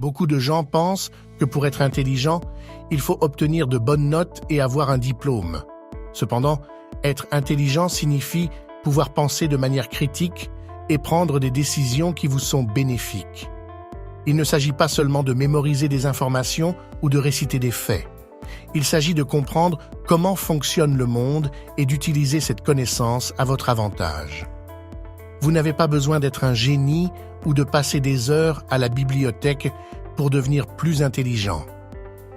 Beaucoup de gens pensent que pour être intelligent, il faut obtenir de bonnes notes et avoir un diplôme. Cependant, être intelligent signifie pouvoir penser de manière critique et prendre des décisions qui vous sont bénéfiques. Il ne s'agit pas seulement de mémoriser des informations ou de réciter des faits. Il s'agit de comprendre comment fonctionne le monde et d'utiliser cette connaissance à votre avantage. Vous n'avez pas besoin d'être un génie ou de passer des heures à la bibliothèque pour devenir plus intelligent.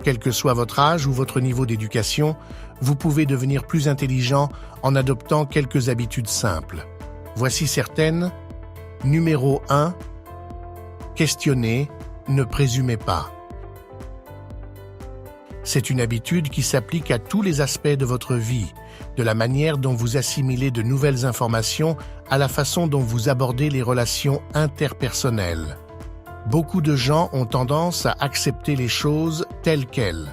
Quel que soit votre âge ou votre niveau d'éducation, vous pouvez devenir plus intelligent en adoptant quelques habitudes simples. Voici certaines. Numéro 1. Questionnez, ne présumez pas. C'est une habitude qui s'applique à tous les aspects de votre vie, de la manière dont vous assimilez de nouvelles informations à la façon dont vous abordez les relations interpersonnelles. Beaucoup de gens ont tendance à accepter les choses telles quelles.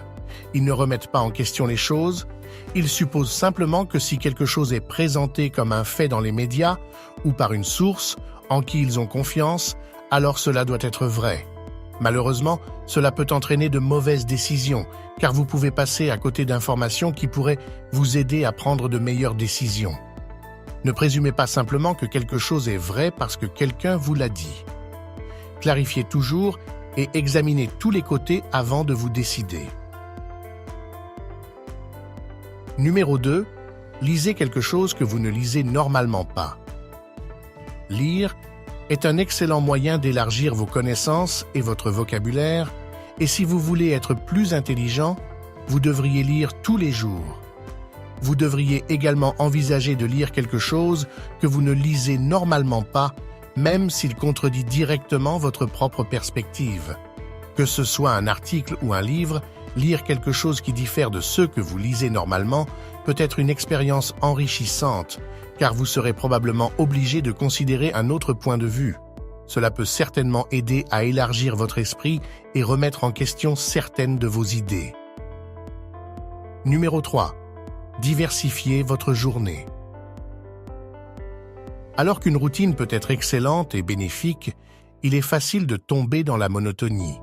Ils ne remettent pas en question les choses, ils supposent simplement que si quelque chose est présenté comme un fait dans les médias ou par une source en qui ils ont confiance, alors cela doit être vrai. Malheureusement, cela peut entraîner de mauvaises décisions, car vous pouvez passer à côté d'informations qui pourraient vous aider à prendre de meilleures décisions. Ne présumez pas simplement que quelque chose est vrai parce que quelqu'un vous l'a dit. Clarifiez toujours et examinez tous les côtés avant de vous décider. Numéro 2. Lisez quelque chose que vous ne lisez normalement pas. Lire est un excellent moyen d'élargir vos connaissances et votre vocabulaire, et si vous voulez être plus intelligent, vous devriez lire tous les jours. Vous devriez également envisager de lire quelque chose que vous ne lisez normalement pas, même s'il contredit directement votre propre perspective. Que ce soit un article ou un livre, lire quelque chose qui diffère de ce que vous lisez normalement peut être une expérience enrichissante, car vous serez probablement obligé de considérer un autre point de vue. Cela peut certainement aider à élargir votre esprit et remettre en question certaines de vos idées. Numéro 3. Diversifiez votre journée. Alors qu'une routine peut être excellente et bénéfique, il est facile de tomber dans la monotonie.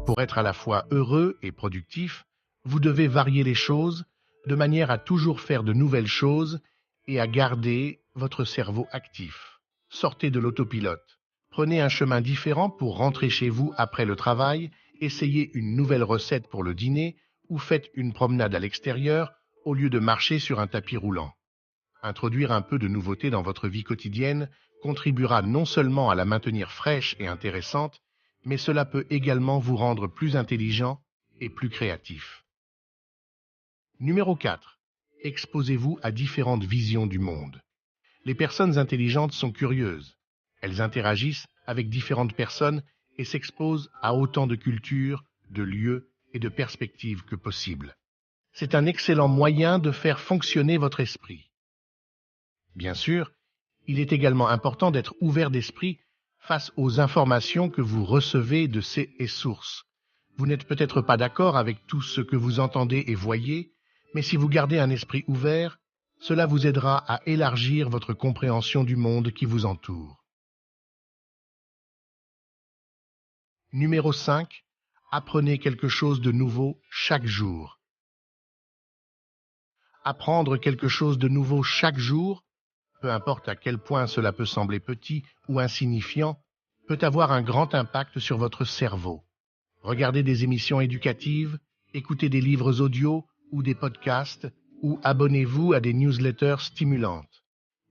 Pour être à la fois heureux et productif, vous devez varier les choses de manière à toujours faire de nouvelles choses et à garder votre cerveau actif. Sortez de l'autopilote. Prenez un chemin différent pour rentrer chez vous après le travail, essayez une nouvelle recette pour le dîner ou faites une promenade à l'extérieur au lieu de marcher sur un tapis roulant. Introduire un peu de nouveauté dans votre vie quotidienne contribuera non seulement à la maintenir fraîche et intéressante, mais cela peut également vous rendre plus intelligent et plus créatif. Numéro 4. Exposez-vous à différentes visions du monde. Les personnes intelligentes sont curieuses. Elles interagissent avec différentes personnes et s'exposent à autant de cultures, de lieux et de perspectives que possible. C'est un excellent moyen de faire fonctionner votre esprit. Bien sûr, il est également important d'être ouvert d'esprit face aux informations que vous recevez de ces sources. Vous n'êtes peut-être pas d'accord avec tout ce que vous entendez et voyez, mais si vous gardez un esprit ouvert, cela vous aidera à élargir votre compréhension du monde qui vous entoure. Numéro 5. Apprenez quelque chose de nouveau chaque jour. Apprendre quelque chose de nouveau chaque jour, peu importe à quel point cela peut sembler petit ou insignifiant, peut avoir un grand impact sur votre cerveau. Regardez des émissions éducatives, écoutez des livres audio ou des podcasts, ou abonnez-vous à des newsletters stimulantes.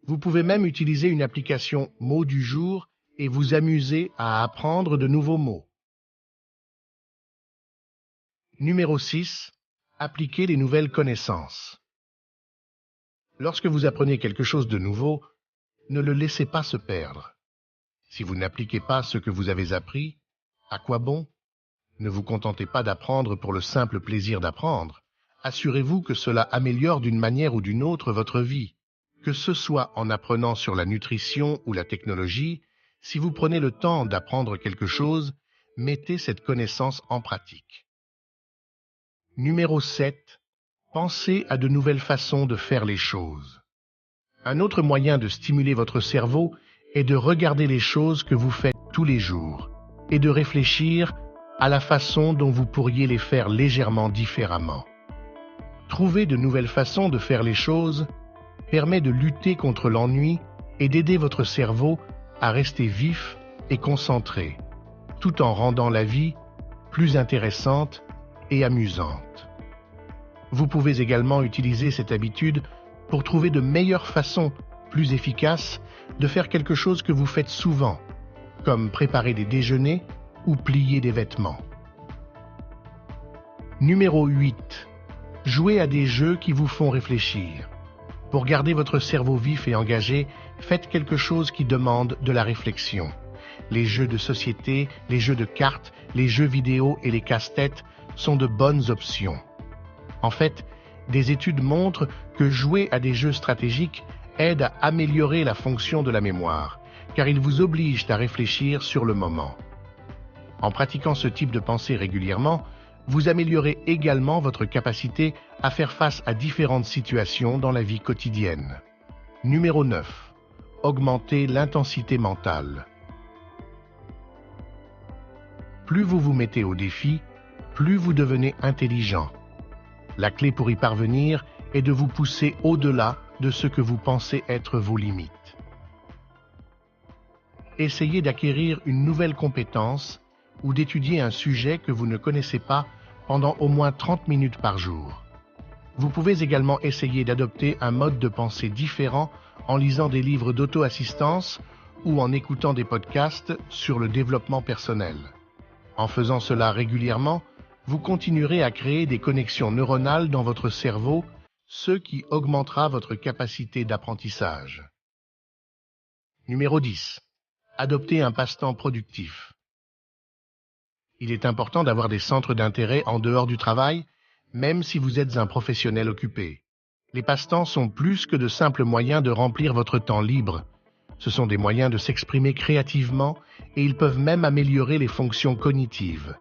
Vous pouvez même utiliser une application mots du jour et vous amuser à apprendre de nouveaux mots. Numéro 6. Appliquez les nouvelles connaissances. Lorsque vous apprenez quelque chose de nouveau, ne le laissez pas se perdre. Si vous n'appliquez pas ce que vous avez appris, à quoi bon? Ne vous contentez pas d'apprendre pour le simple plaisir d'apprendre. Assurez-vous que cela améliore d'une manière ou d'une autre votre vie. Que ce soit en apprenant sur la nutrition ou la technologie, si vous prenez le temps d'apprendre quelque chose, mettez cette connaissance en pratique. Numéro 7. Pensez à de nouvelles façons de faire les choses. Un autre moyen de stimuler votre cerveau est de regarder les choses que vous faites tous les jours et de réfléchir à la façon dont vous pourriez les faire légèrement différemment. Trouver de nouvelles façons de faire les choses permet de lutter contre l'ennui et d'aider votre cerveau à rester vif et concentré, tout en rendant la vie plus intéressante et amusante. Vous pouvez également utiliser cette habitude pour trouver de meilleures façons, plus efficaces, de faire quelque chose que vous faites souvent, comme préparer des déjeuners ou plier des vêtements. Numéro 8. Jouez à des jeux qui vous font réfléchir. Pour garder votre cerveau vif et engagé, faites quelque chose qui demande de la réflexion. Les jeux de société, les jeux de cartes, les jeux vidéo et les casse-têtes sont de bonnes options. En fait, des études montrent que jouer à des jeux stratégiques aide à améliorer la fonction de la mémoire, car ils vous obligent à réfléchir sur le moment. En pratiquant ce type de pensée régulièrement, vous améliorez également votre capacité à faire face à différentes situations dans la vie quotidienne. Numéro 9. Augmentez l'intensité mentale. Plus vous vous mettez au défi, plus vous devenez intelligent. La clé pour y parvenir est de vous pousser au-delà de ce que vous pensez être vos limites. Essayez d'acquérir une nouvelle compétence ou d'étudier un sujet que vous ne connaissez pas pendant au moins 30 minutes par jour. Vous pouvez également essayer d'adopter un mode de pensée différent en lisant des livres d'auto-assistance ou en écoutant des podcasts sur le développement personnel. En faisant cela régulièrement, vous continuerez à créer des connexions neuronales dans votre cerveau, ce qui augmentera votre capacité d'apprentissage. Numéro 10. Adoptez un passe-temps productif. Il est important d'avoir des centres d'intérêt en dehors du travail, même si vous êtes un professionnel occupé. Les passe-temps sont plus que de simples moyens de remplir votre temps libre. Ce sont des moyens de s'exprimer créativement et ils peuvent même améliorer les fonctions cognitives.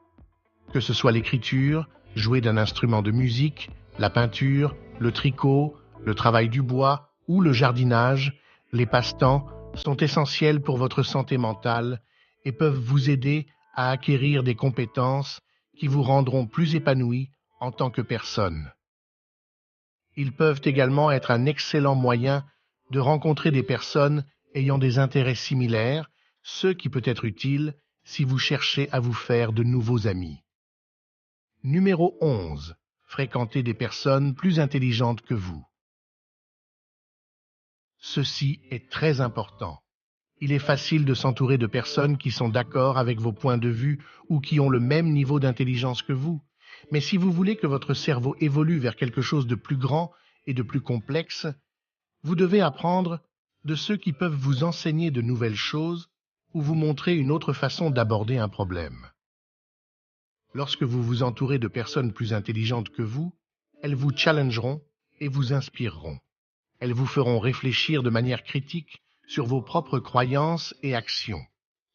Que ce soit l'écriture, jouer d'un instrument de musique, la peinture, le tricot, le travail du bois ou le jardinage, les passe-temps sont essentiels pour votre santé mentale et peuvent vous aider à acquérir des compétences qui vous rendront plus épanoui en tant que personne. Ils peuvent également être un excellent moyen de rencontrer des personnes ayant des intérêts similaires, ce qui peut être utile si vous cherchez à vous faire de nouveaux amis. Numéro 11. Fréquentez des personnes plus intelligentes que vous. Ceci est très important. Il est facile de s'entourer de personnes qui sont d'accord avec vos points de vue ou qui ont le même niveau d'intelligence que vous. Mais si vous voulez que votre cerveau évolue vers quelque chose de plus grand et de plus complexe, vous devez apprendre de ceux qui peuvent vous enseigner de nouvelles choses ou vous montrer une autre façon d'aborder un problème. Lorsque vous vous entourez de personnes plus intelligentes que vous, elles vous challengeront et vous inspireront. Elles vous feront réfléchir de manière critique sur vos propres croyances et actions,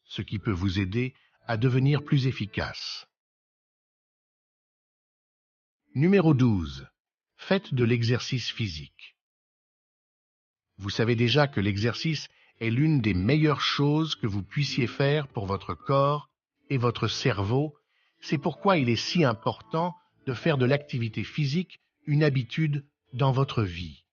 ce qui peut vous aider à devenir plus efficace. Numéro 12. Faites de l'exercice physique. Vous savez déjà que l'exercice est l'une des meilleures choses que vous puissiez faire pour votre corps et votre cerveau. C'est pourquoi il est si important de faire de l'activité physique une habitude dans votre vie.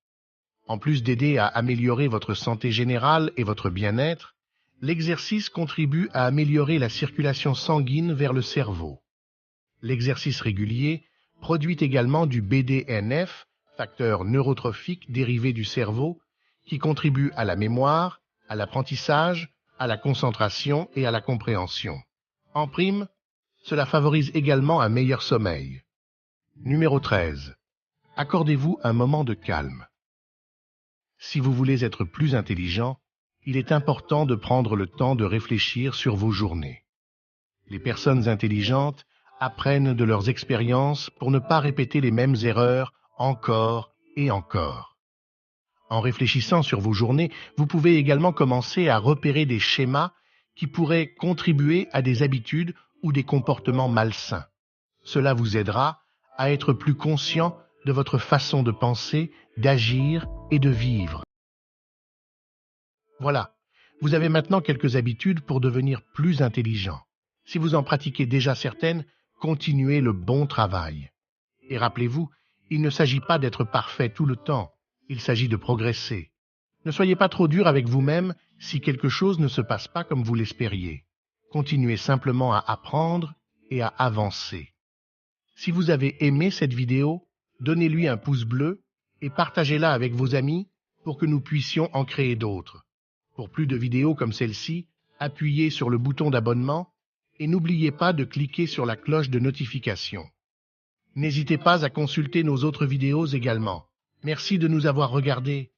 En plus d'aider à améliorer votre santé générale et votre bien-être, l'exercice contribue à améliorer la circulation sanguine vers le cerveau. L'exercice régulier produit également du BDNF, facteur neurotrophique dérivé du cerveau, qui contribue à la mémoire, à l'apprentissage, à la concentration et à la compréhension. En prime, cela favorise également un meilleur sommeil. Numéro 13. Accordez-vous un moment de calme. Si vous voulez être plus intelligent, il est important de prendre le temps de réfléchir sur vos journées. Les personnes intelligentes apprennent de leurs expériences pour ne pas répéter les mêmes erreurs encore et encore. En réfléchissant sur vos journées, vous pouvez également commencer à repérer des schémas qui pourraient contribuer à des habitudes ou des comportements malsains. Cela vous aidera à être plus conscient de votre façon de penser, d'agir et de vivre. Voilà, vous avez maintenant quelques habitudes pour devenir plus intelligent. Si vous en pratiquez déjà certaines, continuez le bon travail. Et rappelez-vous, il ne s'agit pas d'être parfait tout le temps, il s'agit de progresser. Ne soyez pas trop dur avec vous-même si quelque chose ne se passe pas comme vous l'espériez. Continuez simplement à apprendre et à avancer. Si vous avez aimé cette vidéo, donnez-lui un pouce bleu et partagez-la avec vos amis pour que nous puissions en créer d'autres. Pour plus de vidéos comme celle-ci, appuyez sur le bouton d'abonnement et n'oubliez pas de cliquer sur la cloche de notification. N'hésitez pas à consulter nos autres vidéos également. Merci de nous avoir regardés.